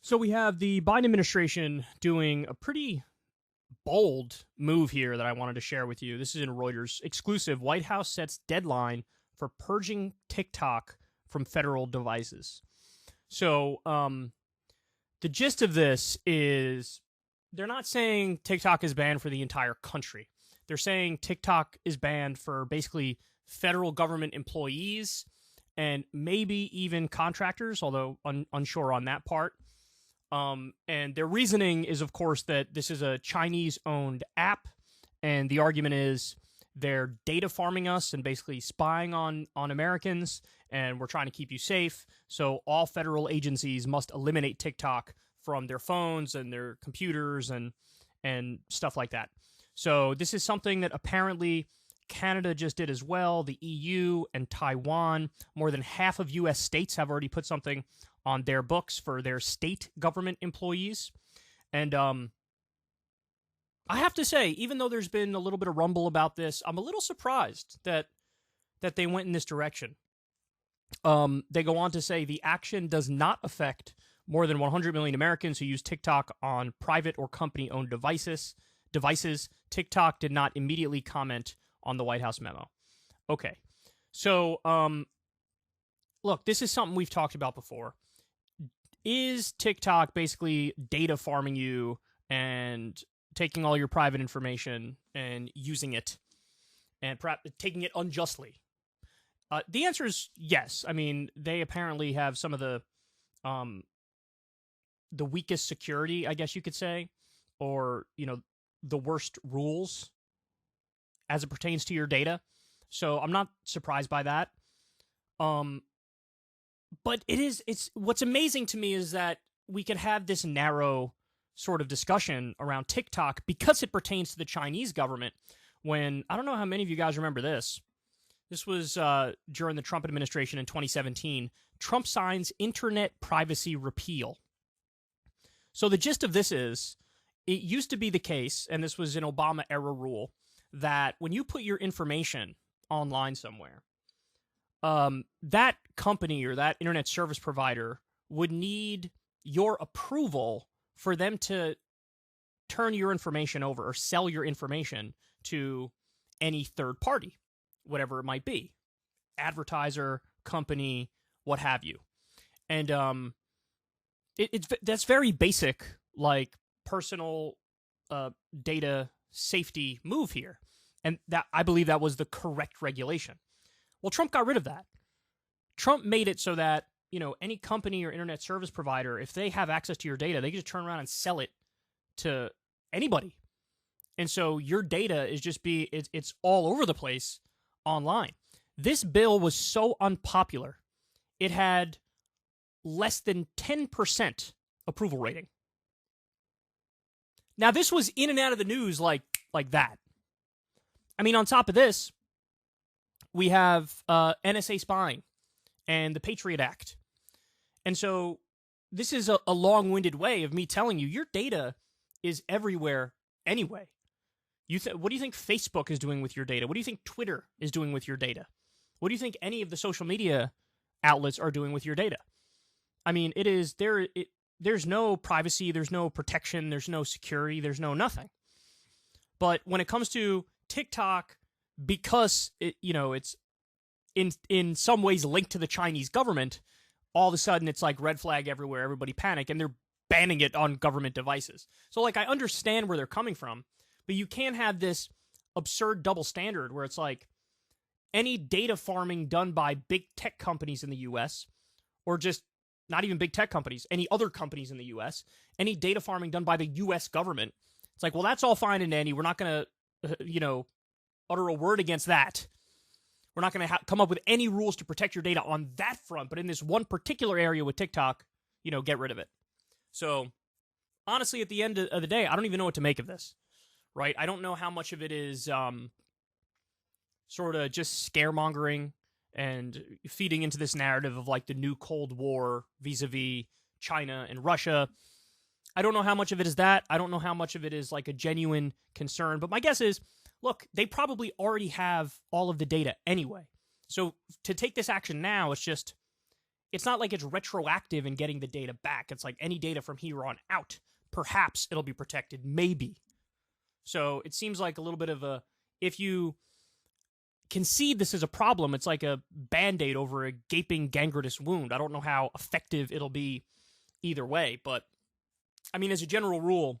So we have the Biden administration doing a pretty bold move here that I wanted to share with you. This is in Reuters exclusive. White House sets deadline for purging TikTok from federal devices. So the gist of this is they're not saying TikTok is banned for the entire country. They're saying TikTok is banned for basically federal government employees and maybe even contractors, although unsure on that part. And their reasoning is, of course, that this is a Chinese-owned app, and the argument is they're data farming us and basically spying on Americans, and we're trying to keep you safe, so all federal agencies must eliminate TikTok from their phones and their computers and stuff like that. So this is something that apparently Canada just did as well, the EU and Taiwan. More than half of U.S. states have already put something on their books for their state government employees. And I have to say, even though there's been a little bit of rumble about this, I'm a little surprised that they went in this direction. They go on to say the action does not affect more than 100 million Americans who use TikTok on private or company-owned devices. TikTok did not immediately comment on the White House memo. Okay. So, look, this is something we've talked about before. Is TikTok basically data farming you and taking all your private information and using it and perhaps taking it unjustly? The answer is yes. I mean, they apparently have some of the weakest security, I guess you could say, or, the worst rules as it pertains to your data. So I'm not surprised by that. But it's what's amazing to me is that we could have this narrow sort of discussion around TikTok because it pertains to the Chinese government. When, I don't know how many of you guys remember this. This was during the Trump administration in 2017. Trump signs Internet Privacy Repeal. So the gist of this is, it used to be the case, and this was an Obama-era rule, that when you put your information online somewhere, that company or that internet service provider would need your approval for them to turn your information over or sell your information to any third party, whatever it might be, advertiser, company, what have you. And that's very basic, like personal data safety move here. And that, I believe, that was the correct regulation. Well, Trump got rid of that. Trump made it so that, any company or internet service provider, if they have access to your data, they can just turn around and sell it to anybody. And so your data is just it's all over the place online. This bill was so unpopular. It had less than 10% approval rating. Now, this was in and out of the news like that. I mean, on top of this, we have NSA spying and the Patriot Act. And so this is a long-winded way of me telling you your data is everywhere anyway. What do you think Facebook is doing with your data? What do you think Twitter is doing with your data? What do you think any of the social media outlets are doing with your data? I mean, there's no privacy, there's no protection, there's no security, there's no nothing. But when it comes to TikTok, because it's in some ways linked to the Chinese government, all of a sudden it's like red flag everywhere, everybody panic, and they're banning it on government devices. So I understand where they're coming from, but you can't have this absurd double standard where it's like any data farming done by big tech companies in the US, or just not even big tech companies, any other companies in the US, any data farming done by the US government, it's like, well, that's all fine and dandy. We're not going to, utter a word against that. We're not going to come up with any rules to protect your data on that front, but in this one particular area with TikTok, get rid of it. So, honestly, at the end of the day, I don't even know what to make of this, right? I don't know how much of it is sort of just scaremongering and feeding into this narrative of like the new Cold War vis-a-vis China and Russia. I don't know how much of it is that. I don't know how much of it is like a genuine concern, but my guess is, look, they probably already have all of the data anyway. So to take this action now, it's not like it's retroactive in getting the data back. It's like any data from here on out, perhaps it'll be protected, maybe. So it seems like a little bit of a, if you concede this is a problem, it's like a Band-Aid over a gaping gangrenous wound. I don't know how effective it'll be either way, but I mean, as a general rule,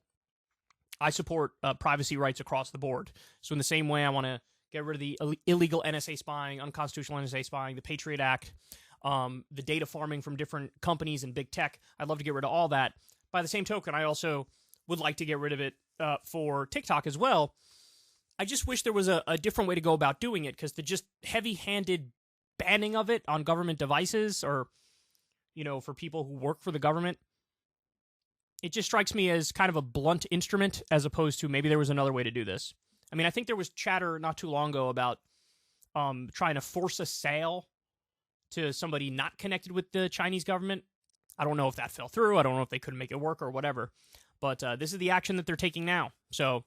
I support privacy rights across the board. So in the same way, I want to get rid of the illegal NSA spying, unconstitutional NSA spying, the Patriot Act, the data farming from different companies and big tech. I'd love to get rid of all that. By the same token, I also would like to get rid of it for TikTok as well. I just wish there was a different way to go about doing it, because the just heavy-handed banning of it on government devices, or, you know, for people who work for the government, it just strikes me as kind of a blunt instrument, as opposed to maybe there was another way to do this. I mean, I think there was chatter not too long ago about trying to force a sale to somebody not connected with the Chinese government. I don't know if that fell through. I don't know if they couldn't make it work or whatever. But this is the action that they're taking now. So,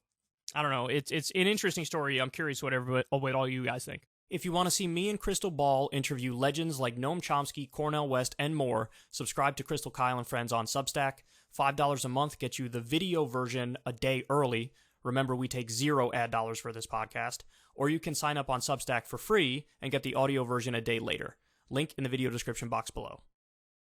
I don't know. It's an interesting story. I'm curious what all you guys think. If you want to see me and Crystal Ball interview legends like Noam Chomsky, Cornel West, and more, subscribe to Crystal, Kyle, and Friends on Substack. $5 a month gets you the video version a day early. Remember, we take 0 ad dollars for this podcast. Or you can sign up on Substack for free and get the audio version a day later. Link in the video description box below.